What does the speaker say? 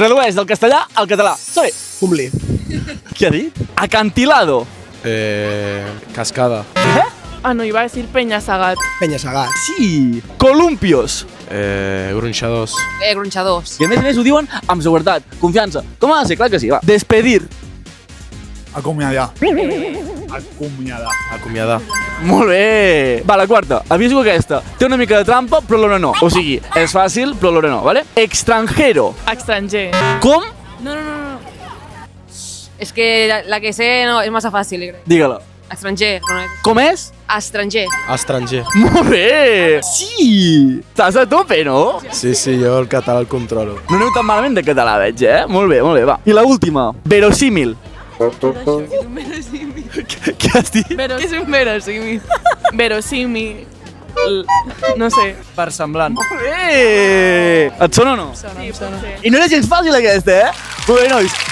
Redueix del castellà al català. Som-hi. Fumbli. Què ha dit? Acantilado. Cascada. Què? Ah, no, iba a decir Peñasagat. Penya-segat. Sí. Columpios. Gronxadors. Gronxadors. I a més ho diuen amb seguretat, confiança. Com ha de ser? Clar que sí, va. Despedir. Acomiadar. Acomiadar. Acomiadar. Molt bé. Va, la quarta. Aviso que aquesta té una mica de trampa, però l'hora no. O sigui, és fàcil, però l'hora no, vale? Extranjero. Estranger. Com? No. És que la que sé no, és massa fàcil. Digue-la. Estranger. No, Com és? estranger. Estranger. Molt bé. Sí. Estàs a tope, no? Sí, jo el català el controlo. No aneu tan malament de català, veig, Molt bé, va. I la última. Verosímil. Què has dit? ¿Qué es un verosímil? Verosímil. No sé. Per semblant. Molt bé. Et sona o no? Sí, I no era gens fàcil aquesta, Molt bé, nois.